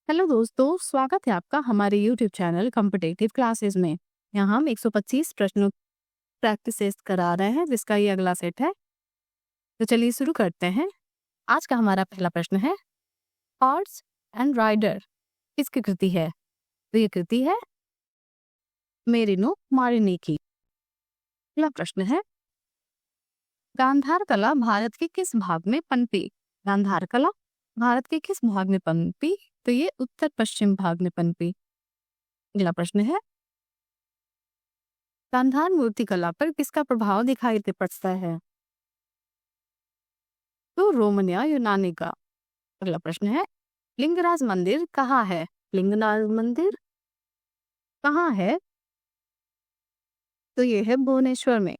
Hello दोस्तों, स्वागत है आपका हमारे YouTube चैनल कॉम्पिटिटिव क्लासेस में। यहाँ हम 125 प्रश्नों प्रैक्टिसेस करा रहे हैं, जिसका ये अगला सेट है। तो चलिए शुरू करते हैं। आज का हमारा पहला प्रश्न है, हॉर्स एंड राइडर किसकी कृति है? तो ये कृति है मेरिनो मारिनी की। अगला प्रश्न है, गांधार कला भारत के किस भाग में पनपी? गांधार कला भारत के किस भाग में पनपी? तो ये उत्तर पश्चिम भाग में पनपी। अगला प्रश्न है, गांधार मूर्तिकला पर किसका प्रभाव दिखाई दे पड़ता है? तो रोमन या यूनानी का। अगला प्रश्न है, लिंगराज मंदिर कहाँ है? लिंगराज मंदिर कहाँ है? तो ये है भुवनेश्वर में।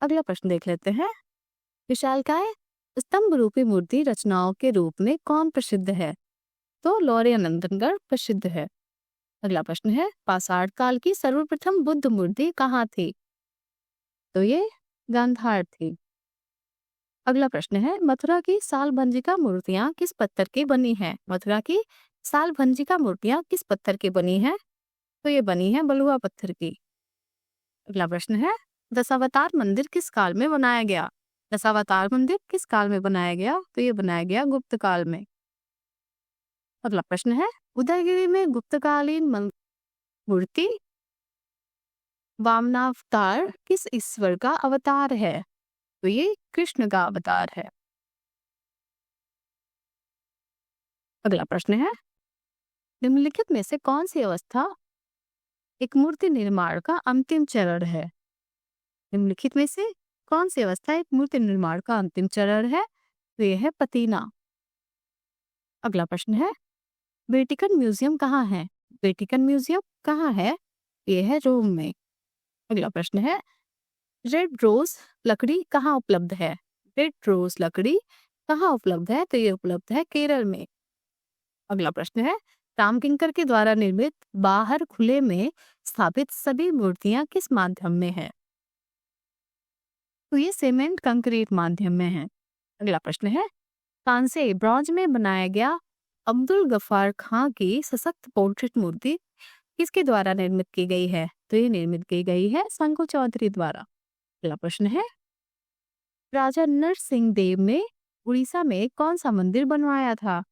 अगला प्रश्न देख लेते हैं, विशालकाय स्तंभ रूपी मूर्ति रचनाओं के रूप में कौन प्रसिद्ध है? तो लौर्य नंदनगढ़ प्रसिद्ध है। अगला प्रश्न है, पाषाण काल की सर्वप्रथम बुद्ध मूर्ति कहाँ थी? तो ये गांधार थी। अगला प्रश्न है, मथुरा की साल भंजिका मूर्तियां किस पत्थर की बनी हैं? मथुरा की साल भंजिका मूर्तियां किस पत्थर की बनी हैं? तो ये बनी है बलुआ पत्थर की। अगला प्रश्न है, दशावतार मंदिर किस काल में बनाया गया? दशावतार मंदिर किस काल में बनाया गया? तो ये बनाया गया गुप्त काल में। अगला प्रश्न है, उदयगिरी में गुप्तकालीन मूर्ति वामनावतार किस ईश्वर का अवतार है? तो ये कृष्ण का अवतार है। अगला प्रश्न है, निम्नलिखित में से कौन सी अवस्था एक मूर्ति निर्माण का अंतिम चरण है? निम्नलिखित में से कौन सी अवस्था एक मूर्ति निर्माण का अंतिम चरण है? तो यह है पतीना। अगला प्रश्न है, वेटिकन म्यूजियम कहाँ है? वेटिकन म्यूजियम कहाँ है? यह है रोम में। अगला प्रश्न है, रेड रोज लकड़ी कहाँ उपलब्ध है? रेड रोज लकड़ी कहाँ उपलब्ध है? तो ये उपलब्ध है केरल में। अगला प्रश्न है, रामकिंकर के द्वारा निर्मित बाहर खुले में स्थापित सभी मूर्तियां किस माध्यम में है? तो ये सीमेंट कंक्रीट माध्यम में है। अगला प्रश्न है, कांसे ब्रॉन्ज में बनाया गया अब्दुल गफ्फार खां की सशक्त पोर्ट्रेट मूर्ति किसके द्वारा निर्मित की गई है? तो ये निर्मित की गई है शंकु चौधरी द्वारा। अगला प्रश्न है, राजा नरसिंह देव ने उड़ीसा में कौन सा मंदिर बनवाया था?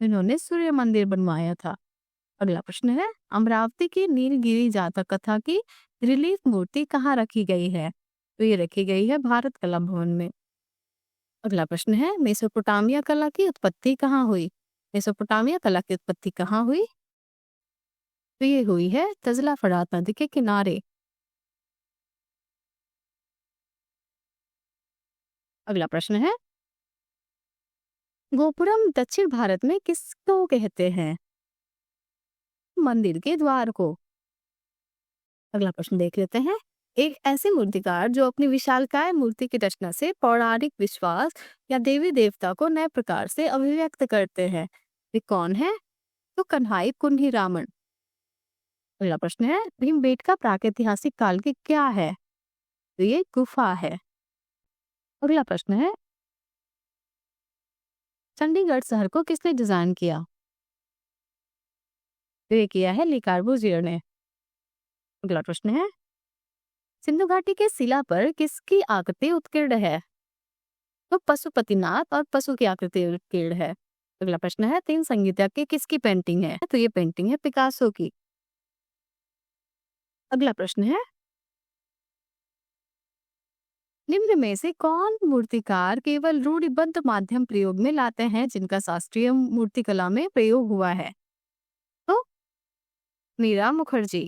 इन्होंने सूर्य मंदिर बनवाया था। अगला प्रश्न है, अमरावती की नीलगिरी जातक कथा की रिलीफ मूर्ति कहाँ रखी गई है? तो ये रखी गई है भारत कला भवन में। अगला प्रश्न है, मेसोपोटामिया कला की उत्पत्ति कहाँ हुई? मेसोपोटामिया कला की उत्पत्ति कहाँ हुई? तो ये हुई है तजला फरात नदी के किनारे। अगला प्रश्न है, गोपुरम दक्षिण भारत में किसको कहते हैं? मंदिर के द्वार को। अगला प्रश्न देख लेते हैं, एक ऐसे मूर्तिकार जो अपनी विशालकाय मूर्ति की रचना से पौराणिक विश्वास या देवी देवता को नए प्रकार से अभिव्यक्त करते हैं, वे कौन है? तो कन्हाई कुन्ही रामन। अगला प्रश्न है, भीमबेटका प्रागैतिहासिक काल की क्या है? तो ये गुफा है। अगला प्रश्न है, चंडीगढ़ शहर को किसने डिजाइन किया? तो ये किया है ली कॉर्बूजियर ने। अगला प्रश्न है, सिंधु घाटी के शिला पर किसकी आकृति उत्कीर्ण है? तो पशुपतिनाथ और पशु की आकृति उत्कीर्ण है। अगला प्रश्न है, तीन संगीता की किसकी पेंटिंग है? तो ये पेंटिंग है पिकासो की। अगला प्रश्न है, निम्न में से कौन मूर्तिकार केवल रूढ़िबद्ध माध्यम प्रयोग में लाते हैं जिनका शास्त्रीय मूर्तिकला में प्रयोग हुआ है? तो मीरा मुखर्जी।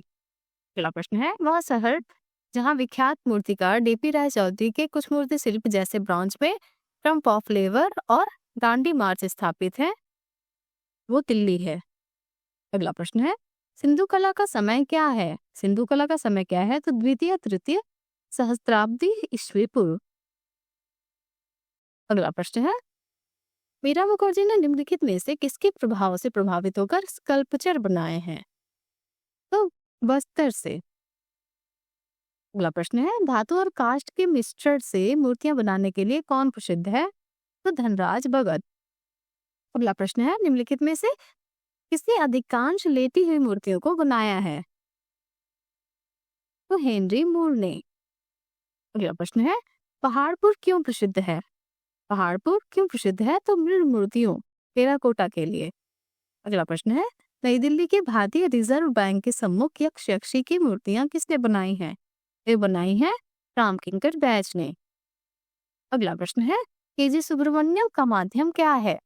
अगला प्रश्न है, वह शहर जहां विख्यात मूर्तिकार डीपी राय चौधरी के कुछ मूर्ति शिल्प जैसे ब्रॉन्ज में ट्रम्प ऑफ लेवर और गांधी मार्च स्थापित है, वो दिल्ली है। अगला प्रश्न है, सिंधु कला का समय क्या है? सिंधु कला का समय क्या है? तो द्वितीय तृतीय सहस्त्राब्दी ईस्वी पूर्व। अगला प्रश्न है, मीरा मुखर्जी ने निम्नलिखित में से किसके प्रभाव से प्रभावित होकर स्कल्पचर बनाए हैं? तो बस्तर से। अगला प्रश्न है, धातु और काष्ठ के मिश्रण से मूर्तियां बनाने के लिए कौन प्रसिद्ध है? तो धनराज भगत। अगला प्रश्न है, निम्नलिखित में से किसने अधिकांश लेटी हुई मूर्तियों को बनाया है? तो हेनरी मूर ने। अगला प्रश्न है, पहाड़पुर क्यों प्रसिद्ध है? पहाड़पुर क्यों प्रसिद्ध है? तो मृण मूर्तियों, टेराकोटा के लिए। अगला प्रश्न है, नई दिल्ली के भारतीय रिजर्व बैंक के सम्मुख यक्ष यक्षी की मूर्तियां किसने बनाई हैं? ये बनाई है रामकिंकर बैच ने। अगला प्रश्न है, केजी सुब्रमण्यम का माध्यम क्या है?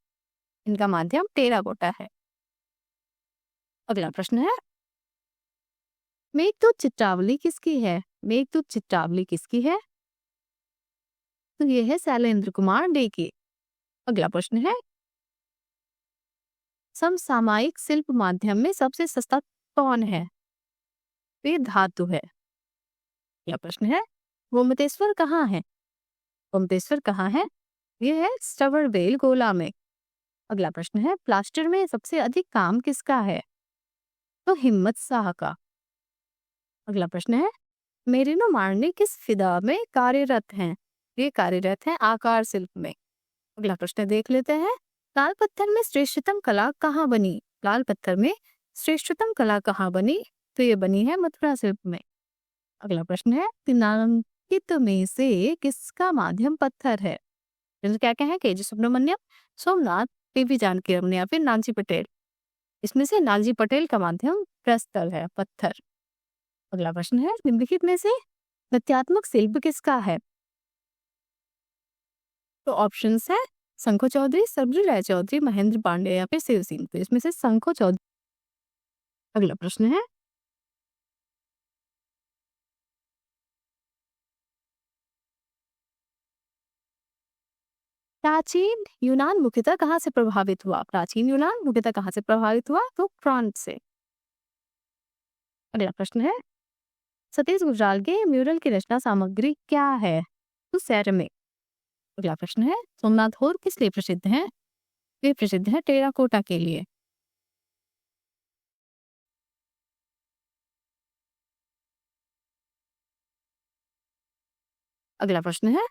इनका माध्यम टेराकोटा है। अगला प्रश्न है, मेघदूत चित्रावली किसकी है? मेघदूत चित्रावली किसकी है? तो ये है शैलेंद्र कुमार डे की। अगला प्रश्न है, समसामयिक शिल्प माध्यम में सबसे सस्ता कौन है? तो ये धातु है। अगला प्रश्न है, गोमतेश्वर कहाँ है? गोमतेश्वर कहाँ है? ये है स्टबरवेल गोला में। अगला प्रश्न है, प्लास्टर में सबसे अधिक काम किसका है? तो हिम्मत शाह का। अगला प्रश्न है, मेरिनो मार्नी किस फिदा में कार्यरत हैं? ये कार्यरत हैं आकार शिल्प में। अगला प्रश्न देख लेते हैं, लाल पत्थर में श्रेष्ठतम कला कहाँ बनी? लाल पत्थर में श्रेष्ठतम कला कहाँ बनी? तो ये बनी है मथुरा शिल्प में। अगला प्रश्न है, निम्नलिखित में से किसका माध्यम पत्थर है? क्या क्या है? केजी सुब्रमण्यम, सोमनाथ, पीवी जानकी रमन या फिर नानजी पटेल। इसमें से नानजी पटेल का माध्यम प्रस्तर है, पत्थर। अगला प्रश्न है, निम्नलिखित में से तथ्यात्मक शिल्प किसका है? तो ऑप्शंस है शंखो चौधरी, सबरी राय चौधरी, महेंद्र पांडे या फिर शिव सिंह। तो इसमें से शंखो चौधरी। अगला प्रश्न है, प्राचीन यूनान मुख्यतः कहाँ से प्रभावित हुआ? प्राचीन यूनान मुख्यतः कहाँ से प्रभावित हुआ? तो फ्रांस से। अगला प्रश्न है, सतीश गुजराल के म्यूरल की रचना सामग्री क्या है? तो सेरेमिक। अगला प्रश्न है, सोमनाथ होर किस लिए प्रसिद्ध हैं? वे प्रसिद्ध है टेराकोटा के लिए। अगला प्रश्न है,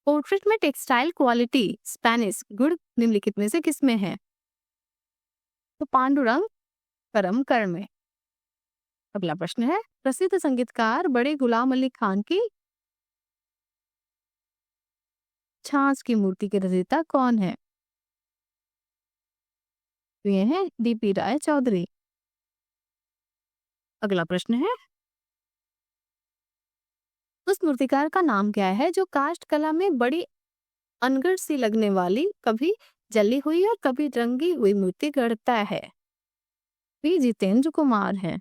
पोर्ट्रेट में टेक्सटाइल क्वालिटी स्पेनिश गुण निम्नलिखित में से किसमें है? तो पांडुरंग करमकर में। अगला प्रश्न है, प्रसिद्ध संगीतकार बड़े गुलाम अली खान की छाछ की मूर्ति के रचयिता कौन है? तो ये है डीपी राय चौधरी। अगला प्रश्न है, उस मूर्तिकार का नाम क्या है जो काष्ठ कला में बड़ी अनगढ़ सी लगने वाली, कभी जली हुई और कभी रंगी हुई मूर्ति गढ़ता है? वी जितेंद्र कुमार है।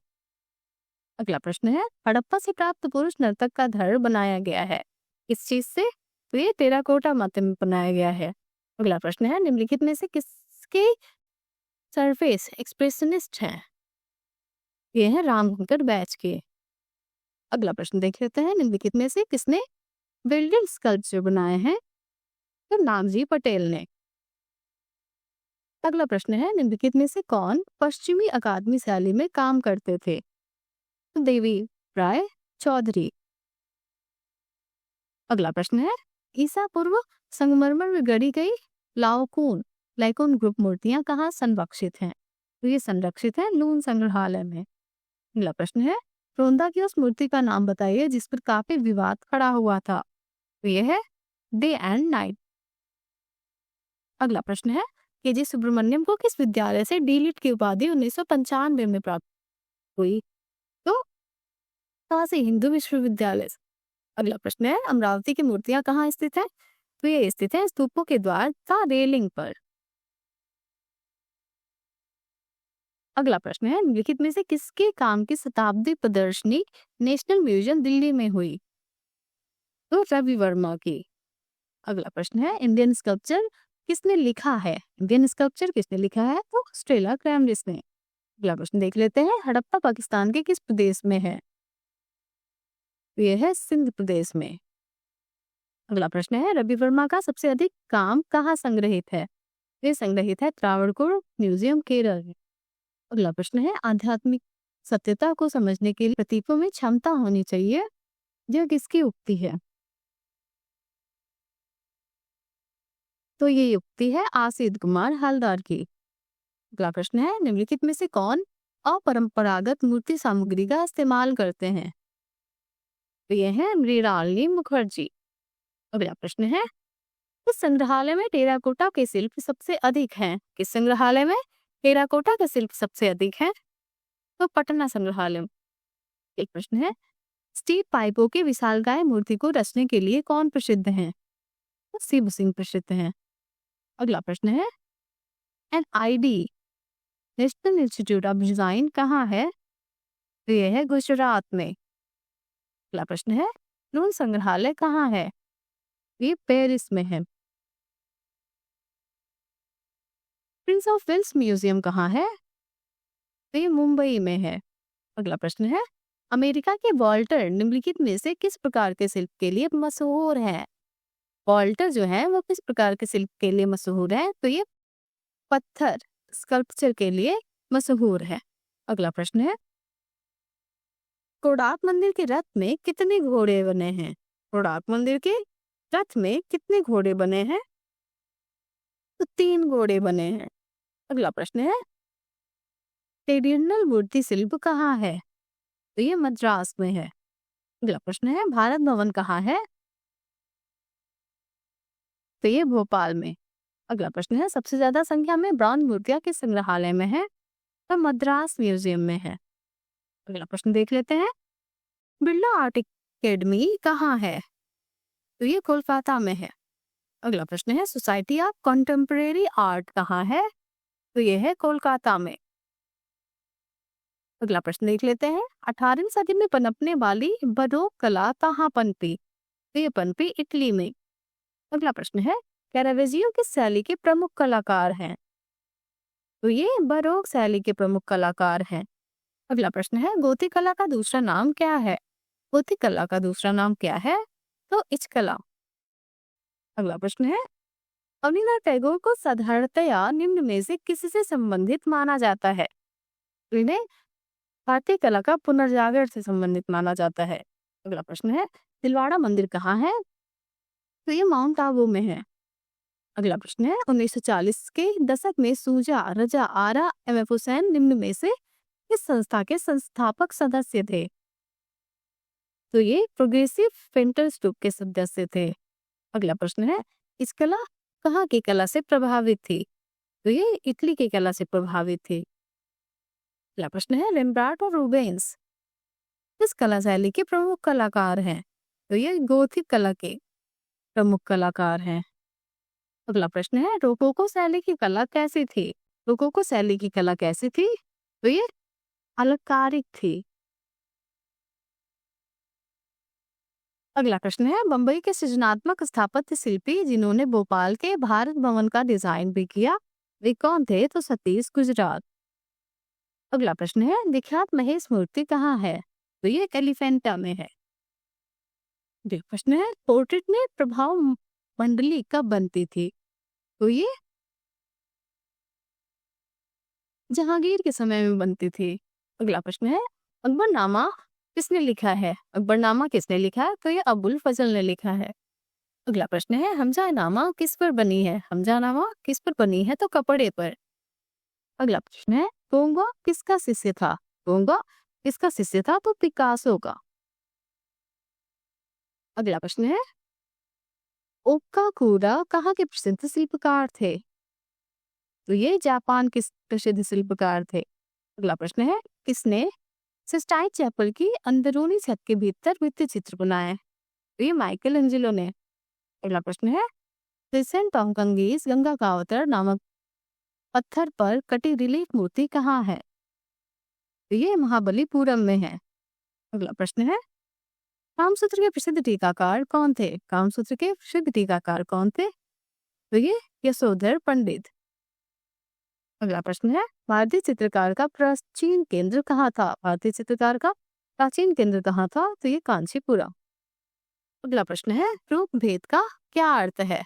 अगला प्रश्न है, हड़प्पा से प्राप्त पुरुष नर्तक का धड़ बनाया गया है किस चीज से? तो ये टेराकोटा माध्यम में बनाया गया है। अगला प्रश्न है, निम्नलिखित में से किसके सरफेस एक्सप्रेशनिस्ट हैं? ये है रामशंकर बैच के। अगला प्रश्न देख लेते हैं, निम्नलिखित में से किसने बिल्डिंग स्कल्पचर बनाए हैं? तो नागजी पटेल ने। अगला प्रश्न है, निम्नलिखित में से कौन पश्चिमी अकादमी शैली में काम करते थे? तो देवी राय चौधरी। अगला प्रश्न है, ईसा पूर्व संगमरमर में गढ़ी गई लाओकून लाइकोन ग्रुप मूर्तियां कहाँ संरक्षित हैं? तो ये संरक्षित है लून संग्रहालय में। अगला प्रश्न है, रोंदा की उस मूर्ति का नाम बताइए जिस पर काफी विवाद खड़ा हुआ था। तो ये है डे एंड नाइट। अगला प्रश्न है, केजी सुब्रमण्यम को किस विद्यालय से डीलिट की उपाधि 1995 में प्राप्त हुई? तो काशी हिंदू विश्वविद्यालय से। अगला प्रश्न है, अमरावती की मूर्तियां कहाँ स्थित है? तो ये स्थित है स्तूपों के द्वार का रेलिंग पर। अगला प्रश्न है, निम्नलिखित में से किसके काम की शताब्दी प्रदर्शनी नेशनल म्यूजियम दिल्ली में हुई? तो रवि वर्मा की। अगला प्रश्न है, इंडियन स्कल्पचर किसने लिखा है? इंडियन स्कल्पचर किसने लिखा है? तो स्टेला क्रैमरिस ने। अगला प्रश्न देख लेते हैं, हड़प्पा पाकिस्तान के किस प्रदेश में है? तो यह है सिंध प्रदेश में। अगला प्रश्न है, रवि वर्मा का सबसे अधिक काम कहाँ संग्रहित है? ये संग्रहित है त्रावणकोर म्यूजियम केरल में। अगला प्रश्न है, आध्यात्मिक सत्यता को समझने के लिए प्रतीकों में क्षमता होनी चाहिए, यह किसकी उक्ति है? तो ये युक्ति है आसिद कुमार हलदर की। अगला प्रश्न है, निम्नलिखित में से कौन अपरंपरागत मूर्ति सामग्री का इस्तेमाल करते हैं? तो ये है मृणालिनी मुखर्जी। अगला प्रश्न है, किस संग्रहालय में टेराकोटा के शिल्प सबसे अधिक हैं? किस संग्रहालय में टेराकोटा के शिल्प सबसे अधिक हैं? तो पटना संग्रहालय। एक प्रश्न है, स्टील पाइपों की विशालकाय मूर्ति को रचने के लिए कौन प्रसिद्ध हैं? तो शिव सिंह प्रसिद्ध हैं। अगला प्रश्न है, NID national institute of design कहाँ है? तो यह है गुजरात में। अगला प्रश्न है, लून संग्रहालय कहाँ है? ये पेरिस में है। प्रिंस ऑफ वेल्स म्यूजियम कहाँ है? तो ये मुंबई में है। अगला प्रश्न है, अमेरिका के वॉल्टर निम्नलिखित में से किस प्रकार के शिल्प के लिए मशहूर है? वॉल्टर जो है वो किस प्रकार के शिल्प के लिए मशहूर है? तो ये पत्थर स्कल्पचर के लिए मशहूर है। अगला प्रश्न है, कोणार्क मंदिर के रथ में कितने घोड़े बने हैं? कोणार्क मंदिर के रथ में कितने घोड़े बने हैं? तो 3 घोड़े बने हैं। अगला प्रश्न है, ट्रेडिशनल मूर्ति शिल्प कहाँ है? तो ये मद्रास में है। अगला प्रश्न है, भारत भवन कहाँ है? तो ये भोपाल में। अगला प्रश्न है, सबसे ज्यादा संख्या में ब्रॉन्ज मूर्तियां किस संग्रहालय में है? तो मद्रास म्यूजियम में है। अगला प्रश्न देख लेते हैं, बिरला आर्ट एकेडमी कहाँ है? तो ये कोलकाता में है। अगला प्रश्न है, सोसाइटी ऑफ कंटेम्परेरी आर्ट कहाँ है? तो ये है कोलकाता में। अगला प्रश्न देख लेते हैं, 18वीं सदी में पनपने वाली बरोक कला कहाँ पनपी? तो ये पनपी इटली में। अगला प्रश्न है, कैरावेजियो किस शैली के प्रमुख कलाकार हैं? तो ये बरोक शैली के प्रमुख कलाकार हैं। अगला प्रश्न है, गोथिक कला का दूसरा नाम क्या है? गोथिक कला का दूसरा नाम क्या है? तो इच कला। अगला प्रश्न है, रवींद्रनाथ टैगोर को साधारणतया निम्न में से किससे संबंधित माना जाता है? तो इन्हें भारतीय कला का पुनर्जागरण से संबंधित माना जाता है। अगला प्रश्न है, दिलवाड़ा मंदिर कहाँ है? तो ये माउंट आबू में है। अगला प्रश्न है, 1940 के दशक में सूजा, रजा, आरा, MF हुसैन निम्न में से किस संस्था के संस्थापक सदस्य थे? तो ये प्रोग्रेसिव पेंटर्स ग्रुप के सदस्य थे। अगला प्रश्न है, इस कला कहाँ की कला से प्रभावित थी? तो ये इटली की कला से प्रभावित थी। अगला प्रश्न है, रेम्ब्रांट और रूबेंस किस कला शैली के प्रमुख कलाकार हैं? तो ये गोथिक कला के प्रमुख कलाकार हैं। अगला प्रश्न है, रोकोको शैली की कला कैसी थी? रोकोको शैली की कला कैसी थी? तो ये अलंकारिक थी। अगला प्रश्न है, बंबई के सृजनात्मक स्थापत्य शिल्पी जिन्होंने भोपाल के भारत भवन का डिजाइन भी किया, वे कौन थे? तो सतीश गुजरात। अगला प्रश्न है, विख्यात महेश मूर्ति कहाँ है? तो ये एलिफेंटा में है। प्रश्न है, पोर्ट्रेट में प्रभाव मंडली कब बनती थी? तो ये जहांगीर के समय में बनती थी। अगला प्रश्न है, अकबरनामा किसने लिखा है? अकबरनामा किसने लिखा है? तो ये अबुल फजल ने लिखा है। अगला प्रश्न है, हमजानामा किस पर बनी है? हमजानामा किस पर बनी है? तो कपड़े पर। अगला प्रश्न है, गोंगा किसका शिष्य था? गोंगा किसका शिष्य था? तो पिकासो का। अगला प्रश्न है, ओकाकुरा कहाँ के प्रसिद्ध शिल्पकार थे? तो ये जापान के प्रसिद्ध शिल्पकार थे। अगला प्रश्न है, किसने सिस्टाइन चैपल की अंदरूनी छत के भीतर भित्ति चित्र बनाए? तो ये माइकल एंजेलो ने। अगला प्रश्न है, क्रिसेंट ऑफ गंगेस गंगा का अवतार नामक पत्थर पर कटी रिलीफ मूर्ति कहाँ है? तो ये महाबलीपुरम में है। अगला प्रश्न है, कामसूत्र के प्रसिद्ध टीकाकार कौन थे? कामसूत्र के प्रसिद्ध टीकाकार कौन थे? तो ये यशोधर पंडित। अगला प्रश्न है, भारतीय चित्रकार का प्राचीन केंद्र कहाँ था? भारतीय चित्रकार का प्राचीन केंद्र कहाँ था? तो ये कांचीपुरा। अगला प्रश्न है, रूप भेद का क्या अर्थ है?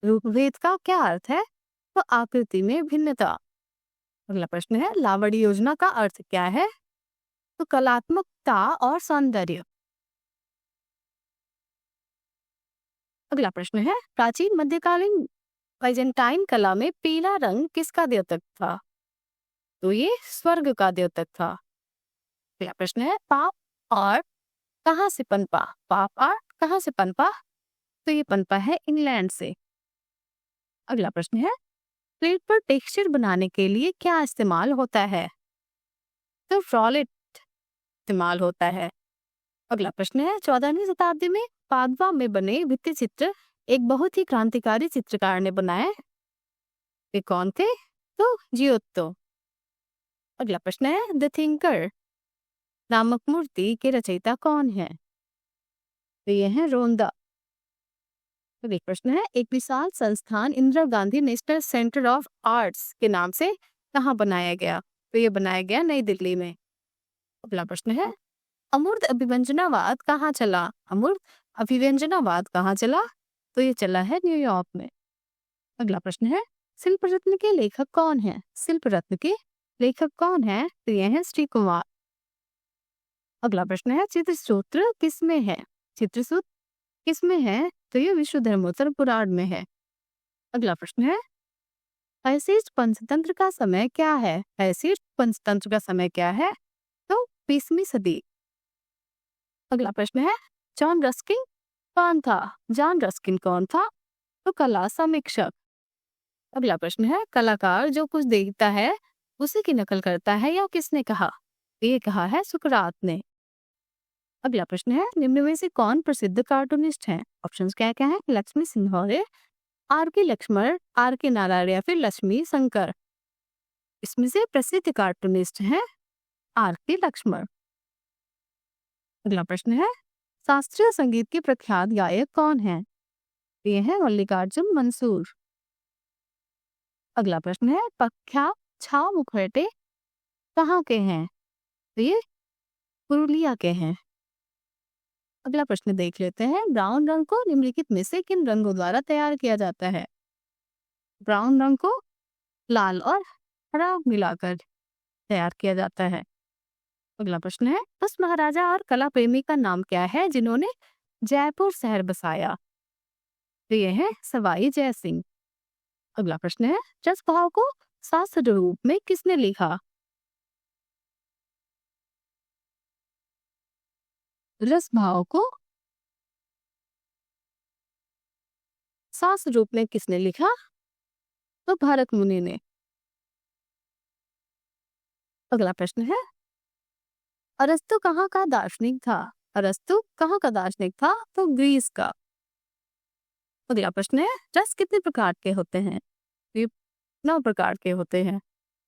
रूप भेद का क्या अर्थ है? तो आकृति में भिन्नता। अगला प्रश्न है, लावड़ी योजना का अर्थ क्या है? तो कलात्मकता और सौंदर्य। अगला प्रश्न है, प्राचीन मध्यकालीन बाइजेंटाइन कला में पीला रंग किसका द्योतक था? तो ये स्वर्ग का द्योतक था। अगला प्रश्न है, पाप आर्ट कहाँ से पनपा? पाप आर्ट कहाँ से पनपा? तो ये पनपा है इंग्लैंड से। अगला प्रश्न है, प्लेट पर टेक्सचर बनाने के लिए क्या इस्तेमाल होता है? तो फ्रॉलेट इस्तेमाल होता है। अगला प्रश्न है, 14वीं शताब्दी में पादवा में बने भित्ति चित्र एक बहुत ही क्रांतिकारी चित्रकार ने बनाए। वे कौन थे? तो जियोत्तो। अगला प्रश्न है, द थिंकर नामक मूर्ति के रचयिता कौन है? तो ये है रोंदा। तो एक प्रश्न है, एक विशाल संस्थान Indira Gandhi national centre of arts के नाम से कहाँ बनाया गया? तो ये बनाया गया नई दिल्ली में। अगला प्रश्न है, अमूर्त अभिव्यंजनावाद कहाँ चला? अमूर्त अभिव्यंजनावाद कहाँ चला? तो ये चला है न्यूयॉर्क में। अगला प्रश्न है, शिल्प रत्न के लेखक कौन है? शिल्प रत्न के लेखक कौन है? तो ये है श्री कुमार। अगला प्रश्न है, चित्रसूत्र किसमें है? चित्रसूत्र किसमें है? तो ये विश्व धर्मोत्तर पुराण में है। अगला प्रश्न है, अवशिष्ट पंचतंत्र का समय क्या है? अवशिष्ट पंचतंत्र का समय क्या है? तो 20वीं सदी। अगला प्रश्न है, जॉन रस्किन कौन था? जॉन रस्किन कौन था? तो कला समीक्षक। अगला प्रश्न है, कलाकार जो कुछ देखता है उसी की नकल करता है या किसने कहा? ये कहा है सुकरात ने। अगला प्रश्न है, निम्न में से कौन प्रसिद्ध कार्टूनिस्ट हैं? ऑप्शंस क्या क्या है? लक्ष्मी सिंघोरे, आर के लक्ष्मण, आर के नारायण या फिर लक्ष्मी शंकर। इसमें से प्रसिद्ध कार्टूनिस्ट हैं आर के लक्ष्मण। अगला प्रश्न है, शास्त्रीय संगीत के प्रख्यात गायक कौन हैं? ये है मल्लिकार्जुन मंसूर। अगला प्रश्न है, पख्या छाव मुखर्टे कहाँ के हैं? तो ये पुरुलिया के हैं। अगला प्रश्न देख लेते हैं, ब्राउन रंग को निम्नलिखित में से किन रंगों द्वारा तैयार किया जाता है? ब्राउन रंग को लाल और हरा मिलाकर तैयार किया जाता है। अगला प्रश्न है, उस महाराजा और कला प्रेमी का नाम क्या है जिन्होंने जयपुर शहर बसाया? तो ये है सवाई जय सिंह। अगला प्रश्न है, रस भाव को शास्त्र रूप में किसने लिखा? रस भाव को शास्त्र रूप में किसने लिखा? तो भरत मुनि ने। अगला प्रश्न है, अरस्तु कहाँ का दार्शनिक था? अरस्तु कहाँ का दार्शनिक था? तो ग्रीस का। अगला प्रश्न है, रस कितने प्रकार के होते हैं? ये 9 प्रकार के होते हैं।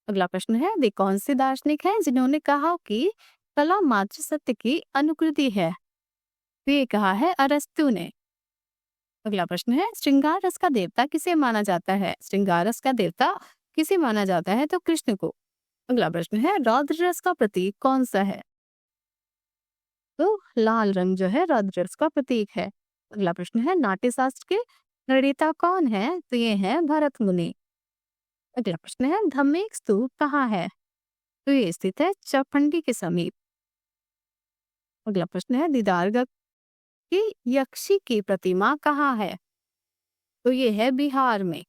अगला प्रश्न है, वे कौन से दार्शनिक हैं जिन्होंने कहा कि कला मात्र सत्य की अनुकृति है? तो ये कहा है अरस्तु ने। अगला प्रश्न है, श्रृंगार रस का देवता किसे माना जाता है? श्रृंगार रस का देवता किसे माना जाता है? तो कृष्ण को। अगला प्रश्न है, रौद्र रस का प्रतीक कौन सा है? तो लाल रंग जो है रौद्र रस का प्रतीक है। अगला प्रश्न है, नाट्य शास्त्र के प्रणेता कौन है? तो ये है भरत मुनि। अगला प्रश्न है, धम्मिक स्तूप कहाँ है? तो ये स्थित है चौखंडी के समीप। अगला प्रश्न है, दीदारगढ़ की यक्षी की प्रतिमा कहाँ है? तो ये है बिहार में।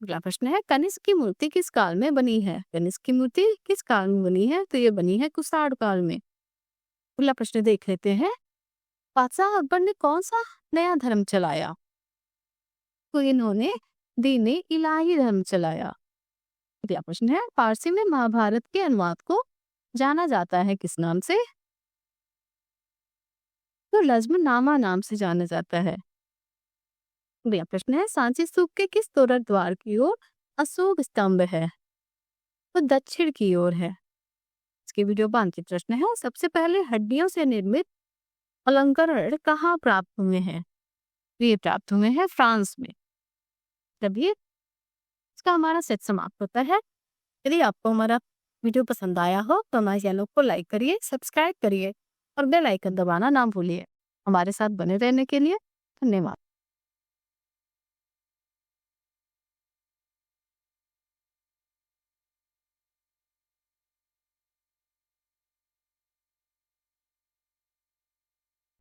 अगला प्रश्न है, कनिष्क की मूर्ति किस काल में बनी है? कनिष्क की मूर्ति किस काल में बनी है? तो ये बनी है कुषाण काल में। अगला प्रश्न देख लेते हैं, बादशाह अकबर ने कौन सा नया धर्म चलाया? तो इन्होंने दीन इलाही धर्म चलाया। अगला प्रश्न है, फारसी में महाभारत के अनुवाद को जाना जाता है किस नाम से? तो लज्मनामा नाम से जाना जाता है। अगला प्रश्न है, सांची स्तूप के किस तोरण द्वार की ओर अशोक स्तंभ है? तो दक्षिण की ओर है। इसके वीडियो बांकी प्रश्न है, सबसे पहले हड्डियों से निर्मित अलंकरण कहाँ प्राप्त हुए हैं? ये प्राप्त हुए हैं फ्रांस में। तभी इसका हमारा सेट समाप्त होता है। यदि आपको हमारा वीडियो पसंद आया हो तो हमारे चैनल को लाइक करिए, सब्सक्राइब करिए और बेल आइकन दबाना ना भूलिए। हमारे साथ बने रहने के लिए धन्यवाद।